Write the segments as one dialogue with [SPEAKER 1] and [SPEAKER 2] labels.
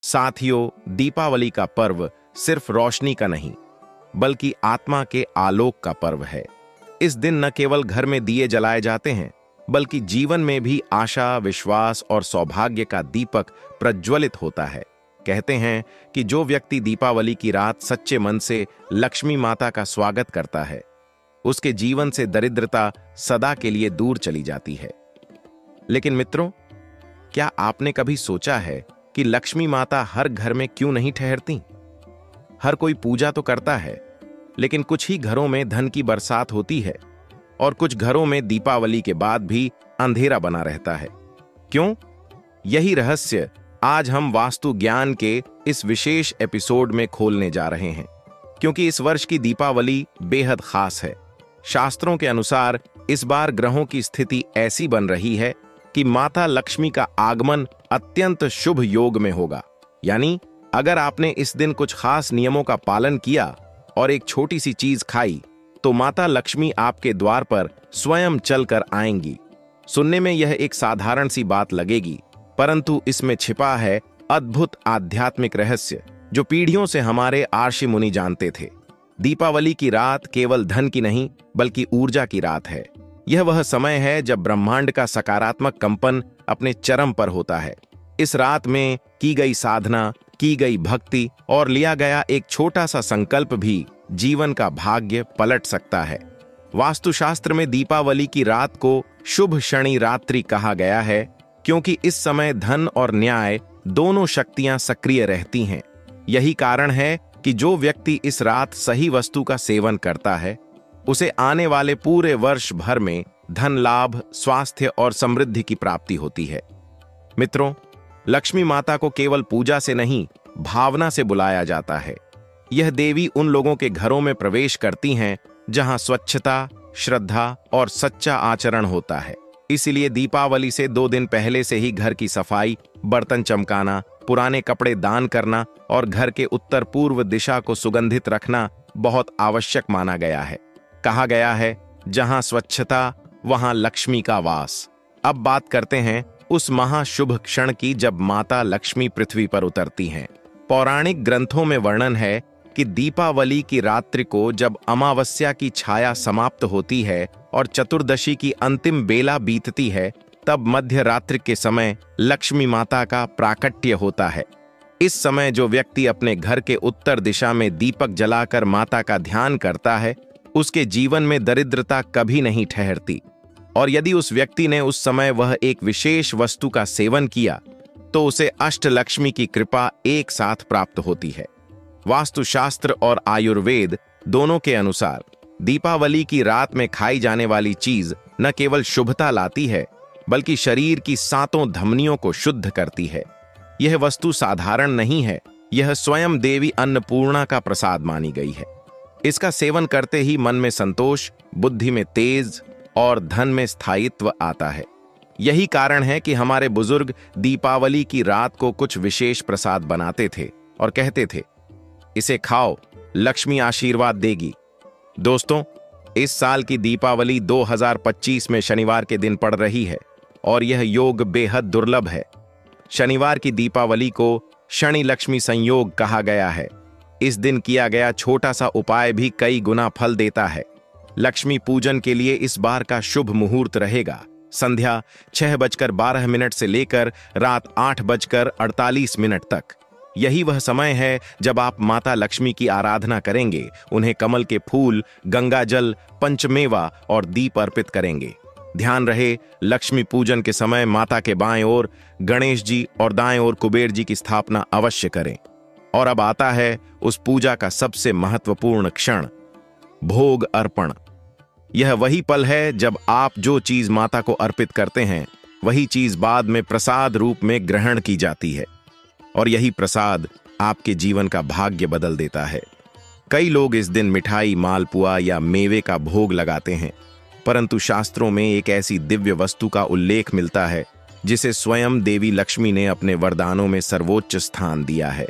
[SPEAKER 1] साथियों, दीपावली का पर्व सिर्फ रोशनी का नहीं, बल्कि आत्मा के आलोक का पर्व है। इस दिन न केवल घर में दिए जलाए जाते हैं, बल्कि जीवन में भी आशा, विश्वास और सौभाग्य का दीपक प्रज्वलित होता है। कहते हैं कि जो व्यक्ति दीपावली की रात सच्चे मन से लक्ष्मी माता का स्वागत करता है, उसके जीवन से दरिद्रता सदा के लिए दूर चली जाती है। लेकिन मित्रों, क्या आपने कभी सोचा है कि लक्ष्मी माता हर घर में क्यों नहीं ठहरती? हर कोई पूजा तो करता है, लेकिन कुछ ही घरों में धन की बरसात होती है और कुछ घरों में दीपावली के बाद भी अंधेरा बना रहता है। क्यों? यही रहस्य आज हम वास्तु ज्ञान के इस विशेष एपिसोड में खोलने जा रहे हैं, क्योंकि इस वर्ष की दीपावली बेहद खास है। शास्त्रों के अनुसार इस बार ग्रहों की स्थिति ऐसी बन रही है कि माता लक्ष्मी का आगमन अत्यंत शुभ योग में होगा। यानी अगर आपने इस दिन कुछ खास नियमों का पालन किया और एक छोटी सी चीज खाई, तो माता लक्ष्मी आपके द्वार पर स्वयं चलकर आएंगी। सुनने में यह एक साधारण सी बात लगेगी, परंतु इसमें छिपा है अद्भुत आध्यात्मिक रहस्य जो पीढ़ियों से हमारे आर्षि मुनि जानते थे। दीपावली की रात केवल धन की नहीं, बल्कि ऊर्जा की रात है। यह वह समय है जब ब्रह्मांड का सकारात्मक कंपन अपने चरम पर होता है। इस रात में की गई साधना, की गई भक्ति और लिया गया एक छोटा सा संकल्प भी जीवन का भाग्य पलट सकता है। वास्तुशास्त्र में दीपावली की रात को शुभ शनि रात्रि कहा गया है, क्योंकि इस समय धन और न्याय दोनों शक्तियां सक्रिय रहती हैं। यही कारण है कि जो व्यक्ति इस रात सही वस्तु का सेवन करता है, उसे आने वाले पूरे वर्ष भर में धन लाभ, स्वास्थ्य और समृद्धि की प्राप्ति होती है। मित्रों, लक्ष्मी माता को केवल पूजा से नहीं, भावना से बुलाया जाता है। यह देवी उन लोगों के घरों में प्रवेश करती हैं जहां स्वच्छता, श्रद्धा और सच्चा आचरण होता है। इसलिए दीपावली से 2 दिन पहले से ही घर की सफाई, बर्तन चमकाना, पुराने कपड़े दान करना और घर के उत्तर पूर्व दिशा को सुगंधित रखना बहुत आवश्यक माना गया है। कहा गया है, जहां स्वच्छता वहां लक्ष्मी का वास। अब बात करते हैं उस महाशुभ क्षण की जब माता लक्ष्मी पृथ्वी पर उतरती हैं। पौराणिक ग्रंथों में वर्णन है कि दीपावली की रात्रि को जब अमावस्या की छाया समाप्त होती है और चतुर्दशी की अंतिम बेला बीतती है, तब मध्य रात्रि के समय लक्ष्मी माता का प्राकट्य होता है। इस समय जो व्यक्ति अपने घर के उत्तर दिशा में दीपक जलाकर माता का ध्यान करता है, उसके जीवन में दरिद्रता कभी नहीं ठहरती। और यदि उस व्यक्ति ने उस समय वह एक विशेष वस्तु का सेवन किया, तो उसे अष्टलक्ष्मी की कृपा एक साथ प्राप्त होती है। वास्तुशास्त्र और आयुर्वेद दोनों के अनुसार दीपावली की रात में खाई जाने वाली चीज न केवल शुभता लाती है, बल्कि शरीर की 7 धमनियों को शुद्ध करती है। यह वस्तु साधारण नहीं है, यह स्वयं देवी अन्नपूर्णा का प्रसाद मानी गई है। इसका सेवन करते ही मन में संतोष, बुद्धि में तेज और धन में स्थायित्व आता है। यही कारण है कि हमारे बुजुर्ग दीपावली की रात को कुछ विशेष प्रसाद बनाते थे और कहते थे, इसे खाओ, लक्ष्मी आशीर्वाद देगी। दोस्तों, इस साल की दीपावली 2025 में शनिवार के दिन पड़ रही है और यह योग बेहद दुर्लभ है। शनिवार की दीपावली को शनि लक्ष्मी संयोग कहा गया है। इस दिन किया गया छोटा सा उपाय भी कई गुना फल देता है। लक्ष्मी पूजन के लिए इस बार का शुभ मुहूर्त रहेगा संध्या 6:12 से लेकर रात 8:48 तक। यही वह समय है जब आप माता लक्ष्मी की आराधना करेंगे, उन्हें कमल के फूल, गंगा जल, पंचमेवा और दीप अर्पित करेंगे। ध्यान रहे, लक्ष्मी पूजन के समय माता के बाएं ओर गणेश जी और दाएं ओर कुबेर जी की स्थापना अवश्य करें। और अब आता है उस पूजा का सबसे महत्वपूर्ण क्षण, भोग अर्पण। यह वही पल है जब आप जो चीज माता को अर्पित करते हैं, वही चीज बाद में प्रसाद रूप में ग्रहण की जाती है, और यही प्रसाद आपके जीवन का भाग्य बदल देता है। कई लोग इस दिन मिठाई, मालपुआ या मेवे का भोग लगाते हैं, परंतु शास्त्रों में एक ऐसी दिव्य वस्तु का उल्लेख मिलता है जिसे स्वयं देवी लक्ष्मी ने अपने वरदानों में सर्वोच्च स्थान दिया है।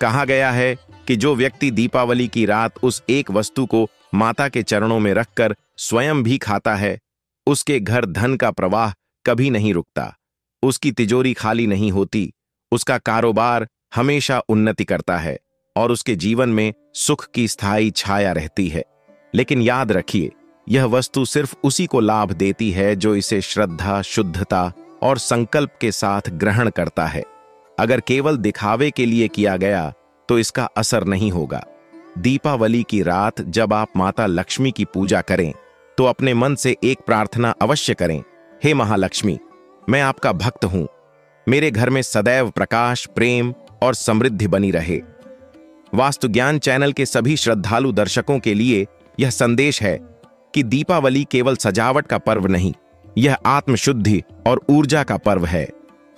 [SPEAKER 1] कहा गया है कि जो व्यक्ति दीपावली की रात उस एक वस्तु को माता के चरणों में रखकर स्वयं भी खाता है, उसके घर धन का प्रवाह कभी नहीं रुकता, उसकी तिजोरी खाली नहीं होती, उसका कारोबार हमेशा उन्नति करता है और उसके जीवन में सुख की स्थायी छाया रहती है। लेकिन याद रखिए, यह वस्तु सिर्फ उसी को लाभ देती है जो इसे श्रद्धा, शुद्धता और संकल्प के साथ ग्रहण करता है। अगर केवल दिखावे के लिए किया गया तो इसका असर नहीं होगा। दीपावली की रात जब आप माता लक्ष्मी की पूजा करें तो अपने मन से एक प्रार्थना अवश्य करें, हे महालक्ष्मी, मैं आपका भक्त हूं, मेरे घर में सदैव प्रकाश, प्रेम और समृद्धि बनी रहे। वास्तु ज्ञान चैनल के सभी श्रद्धालु दर्शकों के लिए यह संदेश है कि दीपावली केवल सजावट का पर्व नहीं, यह आत्मशुद्धि और ऊर्जा का पर्व है।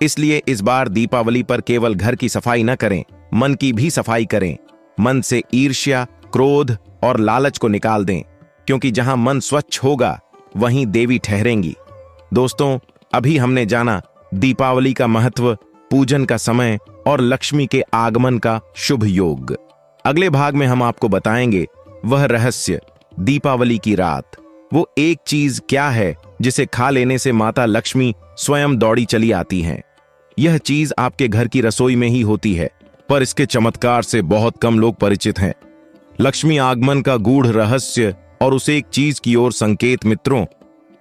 [SPEAKER 1] इसलिए इस बार दीपावली पर केवल घर की सफाई न करें, मन की भी सफाई करें। मन से ईर्ष्या, क्रोध और लालच को निकाल दें, क्योंकि जहां मन स्वच्छ होगा वहीं देवी ठहरेंगी। दोस्तों, अभी हमने जाना दीपावली का महत्व, पूजन का समय और लक्ष्मी के आगमन का शुभ योग। अगले भाग में हम आपको बताएंगे वह रहस्य, दीपावली की रात, वो एक चीज क्या है जिसे खा लेने से माता लक्ष्मी स्वयं दौड़ी चली आती हैं। यह चीज आपके घर की रसोई में ही होती है, पर इसके चमत्कार से बहुत कम लोग परिचित हैं। लक्ष्मी आगमन का गूढ़ रहस्य और उस एक चीज की ओर संकेत। मित्रों,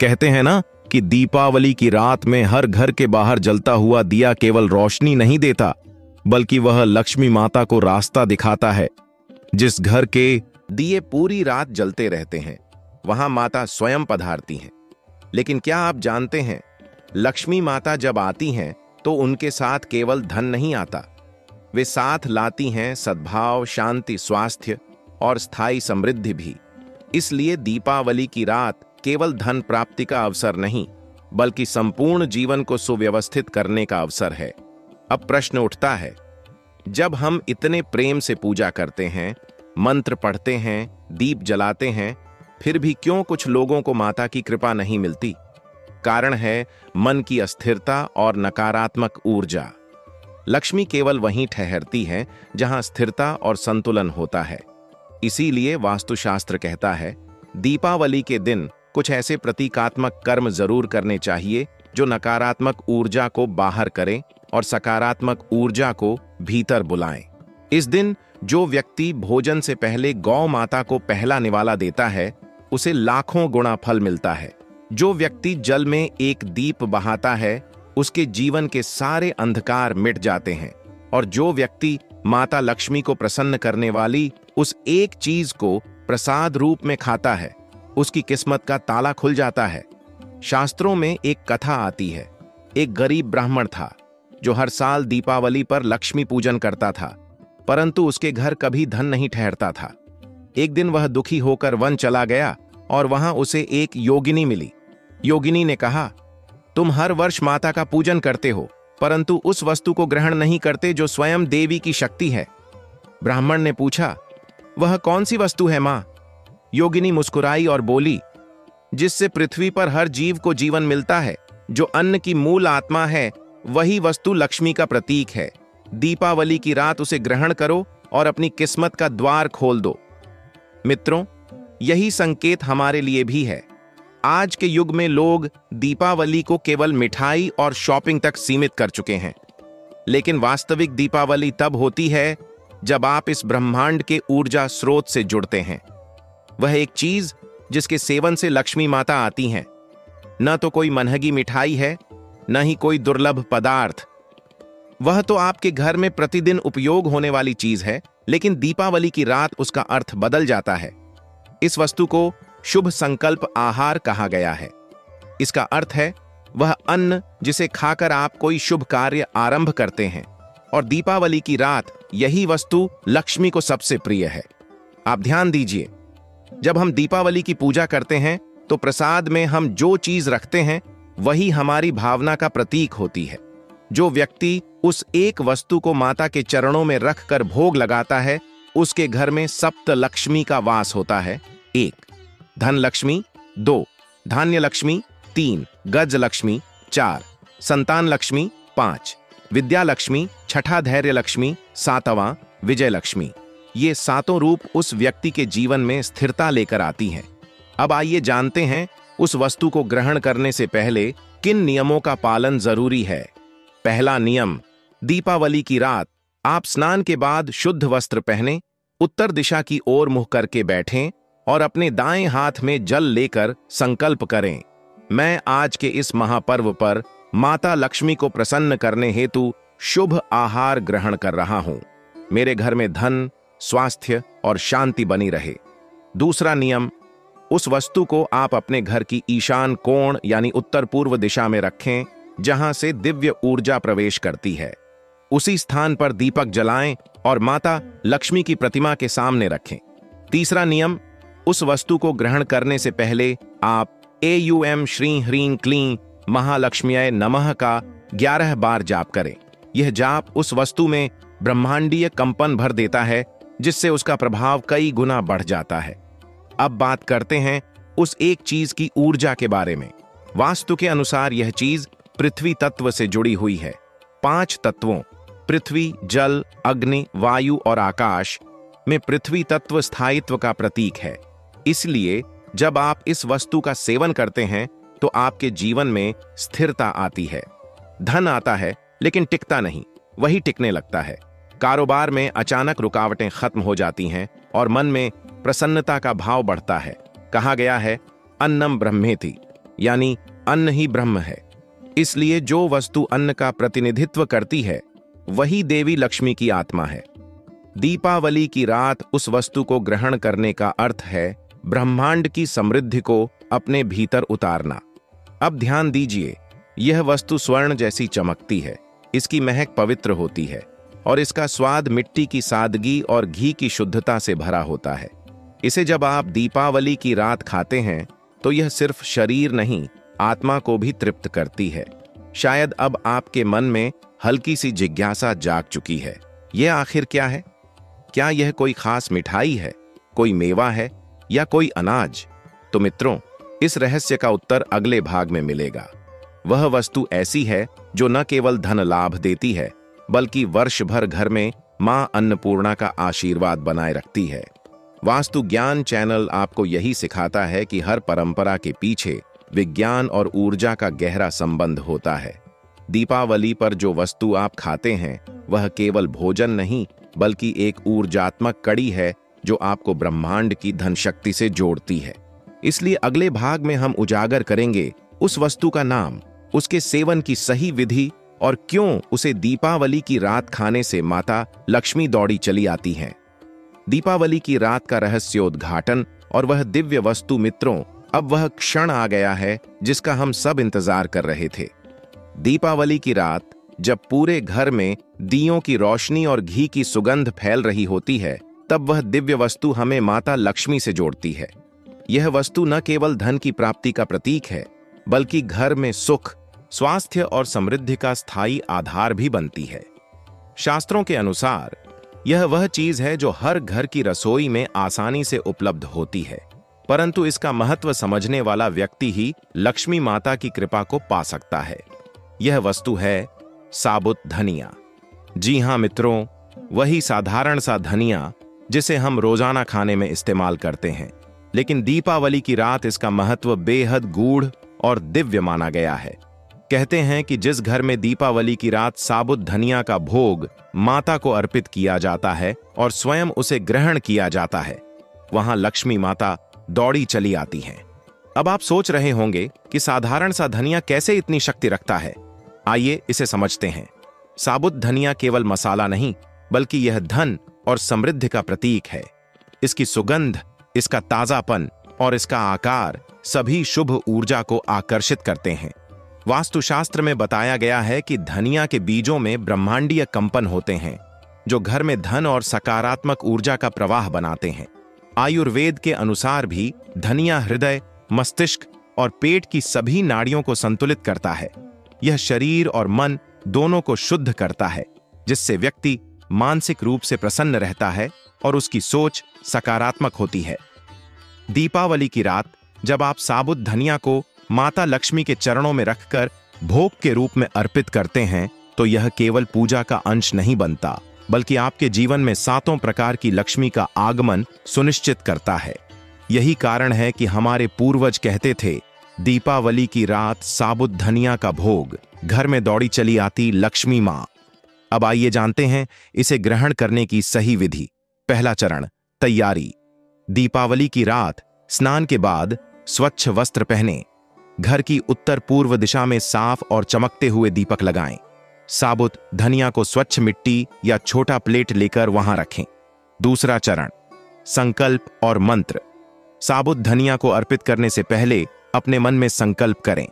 [SPEAKER 1] कहते हैं ना कि दीपावली की रात में हर घर के बाहर जलता हुआ दिया केवल रोशनी नहीं देता, बल्कि वह लक्ष्मी माता को रास्ता दिखाता है। जिस घर के दिए पूरी रात जलते रहते हैं, वहां माता स्वयं पधारती हैं। लेकिन क्या आप जानते हैं, लक्ष्मी माता जब आती हैं तो उनके साथ केवल धन नहीं आता, वे साथ लाती हैं सद्भाव, शांति, स्वास्थ्य और स्थायी समृद्धि भी। इसलिए दीपावली की रात केवल धन प्राप्ति का अवसर नहीं, बल्कि संपूर्ण जीवन को सुव्यवस्थित करने का अवसर है। अब प्रश्न उठता है, जब हम इतने प्रेम से पूजा करते हैं, मंत्र पढ़ते हैं, दीप जलाते हैं, फिर भी क्यों कुछ लोगों को माता की कृपा नहीं मिलती? कारण है मन की अस्थिरता और नकारात्मक ऊर्जा। लक्ष्मी केवल वहीं ठहरती है जहां स्थिरता और संतुलन होता है। इसीलिए वास्तुशास्त्र कहता है, दीपावली के दिन कुछ ऐसे प्रतीकात्मक कर्म जरूर करने चाहिए जो नकारात्मक ऊर्जा को बाहर करें और सकारात्मक ऊर्जा को भीतर बुलाएं। इस दिन जो व्यक्ति भोजन से पहले गौ माता को पहला निवाला देता है, उसे लाखों गुना फल मिलता है। जो व्यक्ति जल में एक दीप बहाता है, उसके जीवन के सारे अंधकार मिट जाते हैं। और जो व्यक्ति माता लक्ष्मी को प्रसन्न करने वाली उस एक चीज को प्रसाद रूप में खाता है, उसकी किस्मत का ताला खुल जाता है। शास्त्रों में एक कथा आती है। एक गरीब ब्राह्मण था जो हर साल दीपावली पर लक्ष्मी पूजन करता था, परंतु उसके घर कभी धन नहीं ठहरता था। एक दिन वह दुखी होकर वन चला गया और वहां उसे एक योगिनी मिली। योगिनी ने कहा, तुम हर वर्ष माता का पूजन करते हो, परंतु उस वस्तु को ग्रहण नहीं करते जो स्वयं देवी की शक्ति है। ब्राह्मण ने पूछा, वह कौन सी वस्तु है मां? योगिनी मुस्कुराई और बोली, जिससे पृथ्वी पर हर जीव को जीवन मिलता है, जो अन्न की मूल आत्मा है, वही वस्तु लक्ष्मी का प्रतीक है। दीपावली की रात उसे ग्रहण करो और अपनी किस्मत का द्वार खोल दो। मित्रों, यही संकेत हमारे लिए भी है। आज के युग में लोग दीपावली को केवल मिठाई और शॉपिंग तक सीमित कर चुके हैं, लेकिन वास्तविक दीपावली तब होती है जब आप इस ब्रह्मांड के ऊर्जा स्रोत से जुड़ते हैं। वह एक चीज जिसके सेवन से लक्ष्मी माता आती हैं। न तो कोई मनहगी मिठाई है, न ही कोई दुर्लभ पदार्थ। वह तो आपके घर में प्रतिदिन उपयोग होने वाली चीज है, लेकिन दीपावली की रात उसका अर्थ बदल जाता है। इस वस्तु को शुभ संकल्प आहार कहा गया है। इसका अर्थ है वह अन्न जिसे खाकर आप कोई शुभ कार्य आरंभ करते हैं, और दीपावली की रात यही वस्तु लक्ष्मी को सबसे प्रिय है। आप ध्यान दीजिए, जब हम दीपावली की पूजा करते हैं तो प्रसाद में हम जो चीज रखते हैं वही हमारी भावना का प्रतीक होती है। जो व्यक्ति उस एक वस्तु को माता के चरणों में रखकर भोग लगाता है, उसके घर में सप्त लक्ष्मी का वास होता है। 1 धन लक्ष्मी, 2 धान्य लक्ष्मी, 3 गज लक्ष्मी, 4 संतान लक्ष्मी, 5 विद्या लक्ष्मी, 6 धैर्य लक्ष्मी, 7वां विजय लक्ष्मी। ये सातों रूप उस व्यक्ति के जीवन में स्थिरता लेकर आती हैं। अब आइए जानते हैं उस वस्तु को ग्रहण करने से पहले किन नियमों का पालन जरूरी है। पहला नियम, दीपावली की रात आप स्नान के बाद शुद्ध वस्त्र पहने, उत्तर दिशा की ओर मुंह करके बैठें और अपने दाएं हाथ में जल लेकर संकल्प करें, मैं आज के इस महापर्व पर माता लक्ष्मी को प्रसन्न करने हेतु शुभ आहार ग्रहण कर रहा हूं। मेरे घर में धन, स्वास्थ्य और शांति बनी रहे। दूसरा नियम, उस वस्तु को आप अपने घर की ईशान कोण यानी उत्तर पूर्व दिशा में रखें जहां से दिव्य ऊर्जा प्रवेश करती है। उसी स्थान पर दीपक जलाएं और माता लक्ष्मी की प्रतिमा के सामने रखें। तीसरा नियम, उस वस्तु को ग्रहण करने से पहले आप एयूएम श्री ह्रीं क्लीं महालक्ष्म्यै नमः का 11 बार जाप करें। यह जाप उस वस्तु में ब्रह्मांडीय कंपन भर देता है, जिससे उसका प्रभाव कई गुना बढ़ जाता है। अब बात करते हैं उस एक चीज की ऊर्जा के बारे में। वास्तु के अनुसार यह चीज पृथ्वी तत्व से जुड़ी हुई है। 5 तत्वों पृथ्वी, जल, अग्नि, वायु और आकाश में पृथ्वी तत्व स्थायित्व का प्रतीक है। इसलिए जब आप इस वस्तु का सेवन करते हैं तो आपके जीवन में स्थिरता आती है। धन आता है लेकिन टिकता नहीं, वही टिकने लगता है। कारोबार में अचानक रुकावटें खत्म हो जाती हैं और मन में प्रसन्नता का भाव बढ़ता है। कहा गया है अन्नम ब्रह्मेति, यानी अन्न ही ब्रह्म है। इसलिए जो वस्तु अन्न का प्रतिनिधित्व करती है वही देवी लक्ष्मी की आत्मा है। दीपावली की रात उस वस्तु को ग्रहण करने का अर्थ है ब्रह्मांड की समृद्धि को अपने भीतर उतारना। अब ध्यान दीजिए, यह वस्तु स्वर्ण जैसी चमकती है, इसकी महक पवित्र होती है और इसका स्वाद मिट्टी की सादगी और घी की शुद्धता से भरा होता है। इसे जब आप दीपावली की रात खाते हैं तो यह सिर्फ शरीर नहीं, आत्मा को भी तृप्त करती है। शायद अब आपके मन में हल्की सी जिज्ञासा जाग चुकी है, यह आखिर क्या है? क्या यह कोई खास मिठाई है, कोई मेवा है या कोई अनाज? तो मित्रों, इस रहस्य का उत्तर अगले भाग में मिलेगा। वह वस्तु ऐसी है जो न केवल धन लाभ देती है बल्कि वर्ष भर घर में मां अन्नपूर्णा का आशीर्वाद बनाए रखती है। वास्तु ज्ञान चैनल आपको यही सिखाता है कि हर परंपरा के पीछे विज्ञान और ऊर्जा का गहरा संबंध होता है। दीपावली पर जो वस्तु आप खाते हैं वह केवल भोजन नहीं बल्कि एक ऊर्जात्मक कड़ी है जो आपको ब्रह्मांड की धन शक्ति से जोड़ती है। इसलिए अगले भाग में हम उजागर करेंगे उस वस्तु का नाम, उसके सेवन की सही विधि और क्यों उसे दीपावली की रात खाने से माता लक्ष्मी दौड़ी चली आती हैं। दीपावली की रात का रहस्योद्घाटन और वह दिव्य वस्तु मित्रों, अब वह क्षण आ गया है जिसका हम सब इंतजार कर रहे थे। दीपावली की रात जब पूरे घर में दियों की रोशनी और घी की सुगंध फैल रही होती है, तब वह दिव्य वस्तु हमें माता लक्ष्मी से जोड़ती है। यह वस्तु न केवल धन की प्राप्ति का प्रतीक है बल्कि घर में सुख, स्वास्थ्य और समृद्धि का स्थायी आधार भी बनती है। शास्त्रों के अनुसार यह वह चीज है जो हर घर की रसोई में आसानी से उपलब्ध होती है, परंतु इसका महत्व समझने वाला व्यक्ति ही लक्ष्मी माता की कृपा को पा सकता है। यह वस्तु है साबुत धनिया। जी हां मित्रों, वही साधारण सा धनिया जिसे हम रोजाना खाने में इस्तेमाल करते हैं, लेकिन दीपावली की रात इसका महत्व बेहद गूढ़ और दिव्य माना गया है। कहते हैं कि जिस घर में दीपावली की रात साबुत धनिया का भोग माता को अर्पित किया जाता है और स्वयं उसे ग्रहण किया जाता है, वहां लक्ष्मी माता दौड़ी चली आती हैं। अब आप सोच रहे होंगे कि साधारण सा धनिया कैसे इतनी शक्ति रखता है। आइए इसे समझते हैं। साबुत धनिया केवल मसाला नहीं बल्कि यह धन और समृद्धि का प्रतीक है। इसकी सुगंध, इसका ताजापन और इसका आकार सभी शुभ ऊर्जा को आकर्षित करते हैं। वास्तुशास्त्र में बताया गया है कि धनिया के बीजों में ब्रह्मांडीय कंपन होते हैं जो घर में धन और सकारात्मक ऊर्जा का प्रवाह बनाते हैं। आयुर्वेद के अनुसार भी धनिया हृदय, मस्तिष्क और पेट की सभी नाड़ियों को संतुलित करता है। यह शरीर और मन दोनों को शुद्ध करता है, जिससे व्यक्ति मानसिक रूप से प्रसन्न रहता है और उसकी सोच सकारात्मक होती है। दीपावली की रात जब आप साबुत धनिया को माता लक्ष्मी के चरणों में रखकर भोग के रूप में अर्पित करते हैं, तो यह केवल पूजा का अंश नहीं बनता बल्कि आपके जीवन में 7 प्रकार की लक्ष्मी का आगमन सुनिश्चित करता है। यही कारण है कि हमारे पूर्वज कहते थे, दीपावली की रात साबुत धनिया का भोग, घर में दौड़ी चली आती लक्ष्मी मां। अब आइए जानते हैं इसे ग्रहण करने की सही विधि। पहला चरण, तैयारी। दीपावली की रात स्नान के बाद स्वच्छ वस्त्र पहनें। घर की उत्तर पूर्व दिशा में साफ और चमकते हुए दीपक लगाएं। साबुत धनिया को स्वच्छ मिट्टी या छोटा प्लेट लेकर वहां रखें। दूसरा चरण, संकल्प और मंत्र। साबुत धनिया को अर्पित करने से पहले अपने मन में संकल्प करें,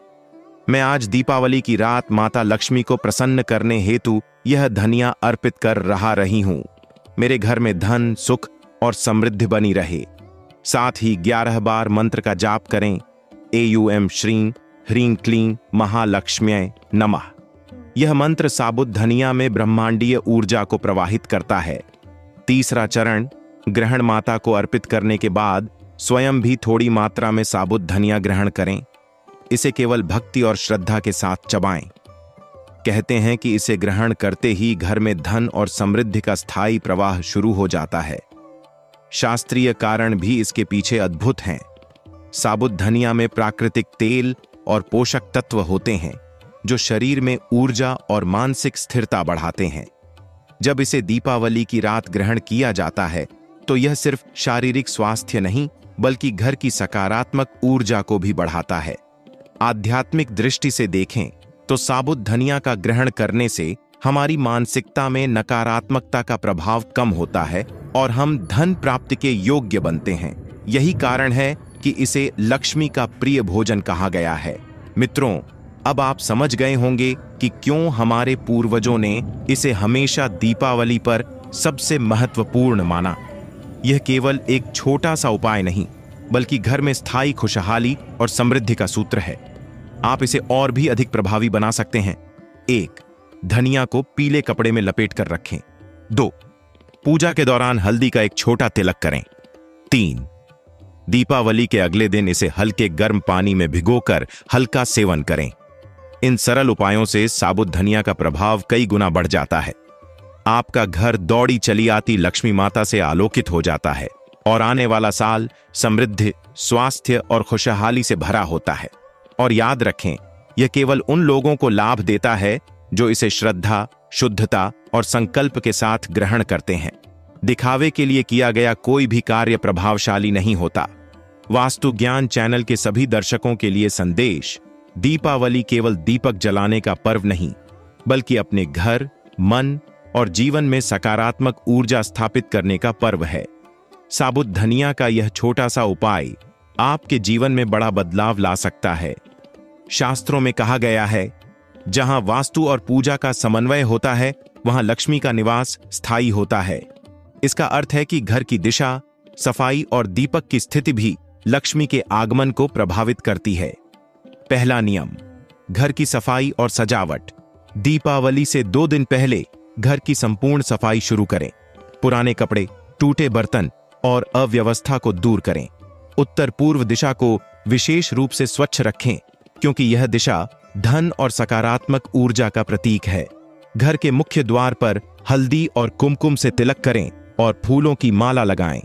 [SPEAKER 1] मैं आज दीपावली की रात माता लक्ष्मी को प्रसन्न करने हेतु यह धनिया अर्पित कर रही हूं। मेरे घर में धन, सुख और समृद्धि बनी रहे। साथ ही 11 बार मंत्र का जाप करें, एयूएम श्रीं ह्रीं क्लीं महालक्ष्म्यै नमः। यह मंत्र साबुत धनिया में ब्रह्मांडीय ऊर्जा को प्रवाहित करता है। तीसरा चरण, ग्रहण। माता को अर्पित करने के बाद स्वयं भी थोड़ी मात्रा में साबुत धनिया ग्रहण करें। इसे केवल भक्ति और श्रद्धा के साथ चबाएं। कहते हैं कि इसे ग्रहण करते ही घर में धन और समृद्धि का स्थायी प्रवाह शुरू हो जाता है। शास्त्रीय कारण भी इसके पीछे अद्भुत हैं। साबुत धनिया में प्राकृतिक तेल और पोषक तत्व होते हैं जो शरीर में ऊर्जा और मानसिक स्थिरता बढ़ाते हैं। जब इसे दीपावली की रात ग्रहण किया जाता है तो यह सिर्फ शारीरिक स्वास्थ्य नहीं बल्कि घर की सकारात्मक ऊर्जा को भी बढ़ाता है। आध्यात्मिक दृष्टि से देखें तो साबुत धनिया का ग्रहण करने से हमारी मानसिकता में नकारात्मकता का प्रभाव कम होता है और हम धन प्राप्ति के योग्य बनते हैं। यही कारण है कि इसे लक्ष्मी का प्रिय भोजन कहा गया है। मित्रों, अब आप समझ गए होंगे कि क्यों हमारे पूर्वजों ने इसे हमेशा दीपावली पर सबसे महत्वपूर्ण माना। यह केवल एक छोटा सा उपाय नहीं बल्कि घर में स्थायी खुशहाली और समृद्धि का सूत्र है। आप इसे और भी अधिक प्रभावी बना सकते हैं। 1. धनिया को पीले कपड़े में लपेट कर रखें। 2. पूजा के दौरान हल्दी का एक छोटा तिलक करें। 3. दीपावली के अगले दिन इसे हल्के गर्म पानी में भिगोकर हल्का सेवन करें। इन सरल उपायों से साबुत धनिया का प्रभाव कई गुना बढ़ जाता है। आपका घर दौड़ी चली आती लक्ष्मी माता से आलोकित हो जाता है और आने वाला साल समृद्धि, स्वास्थ्य और खुशहाली से भरा होता है। और याद रखें, यह केवल उन लोगों को लाभ देता है जो इसे श्रद्धा, शुद्धता और संकल्प के साथ ग्रहण करते हैं। दिखावे के लिए किया गया कोई भी कार्य प्रभावशाली नहीं होता। वास्तु ज्ञान चैनल के सभी दर्शकों के लिए संदेश, दीपावली केवल दीपक जलाने का पर्व नहीं बल्कि अपने घर, मन और जीवन में सकारात्मक ऊर्जा स्थापित करने का पर्व है। साबुत धनिया का यह छोटा सा उपाय आपके जीवन में बड़ा बदलाव ला सकता है। शास्त्रों में कहा गया है, जहां वास्तु और पूजा का समन्वय होता है वहां लक्ष्मी का निवास स्थायी होता है। इसका अर्थ है कि घर की दिशा, सफाई और दीपक की स्थिति भी लक्ष्मी के आगमन को प्रभावित करती है। पहला नियम, घर की सफाई और सजावट। दीपावली से 2 दिन पहले घर की संपूर्ण सफाई शुरू करें। पुराने कपड़े, टूटे बर्तन और अव्यवस्था को दूर करें। उत्तर पूर्व दिशा को विशेष रूप से स्वच्छ रखें क्योंकि यह दिशा धन और सकारात्मक ऊर्जा का प्रतीक है। घर के मुख्य द्वार पर हल्दी और कुमकुम से तिलक करें और फूलों की माला लगाएं।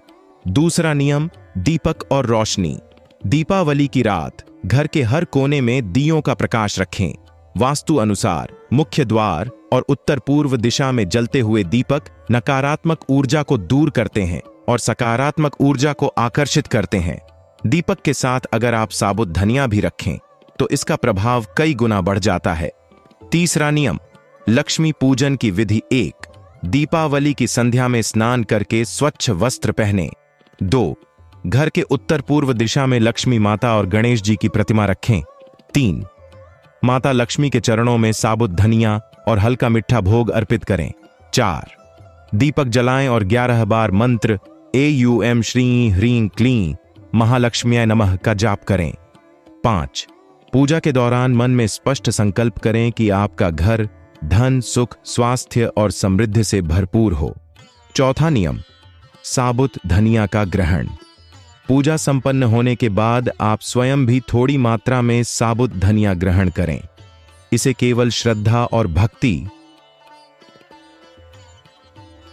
[SPEAKER 1] दूसरा नियम, दीपक और रोशनी। दीपावली की रात घर के हर कोने में दियों का प्रकाश रखें। वास्तु अनुसार मुख्य द्वार और उत्तर पूर्व दिशा में जलते हुए दीपक नकारात्मक ऊर्जा को दूर करते हैं और सकारात्मक ऊर्जा को आकर्षित करते हैं। दीपक के साथ अगर आप साबुत धनिया भी रखें तो इसका प्रभाव कई गुना बढ़ जाता है। तीसरा नियम, लक्ष्मी पूजन की विधि। 1. दीपावली की संध्या में स्नान करके स्वच्छ वस्त्र पहनें। 2. घर के उत्तर पूर्व दिशा में लक्ष्मी माता और गणेश जी की प्रतिमा रखें। 3. माता लक्ष्मी के चरणों में साबुत धनिया और हल्का मीठा भोग अर्पित करें। 4. दीपक जलाएं और 11 बार मंत्र एयूएम श्रीं ह्रीं क्लीं महालक्ष्म्यै नमः का जाप करें। 5. पूजा के दौरान मन में स्पष्ट संकल्प करें कि आपका घर धन, सुख, स्वास्थ्य और समृद्धि से भरपूर हो। चौथा नियम, साबुत धनिया का ग्रहण। पूजा संपन्न होने के बाद आप स्वयं भी थोड़ी मात्रा में साबुत धनिया ग्रहण करें। इसे केवल श्रद्धा और भक्ति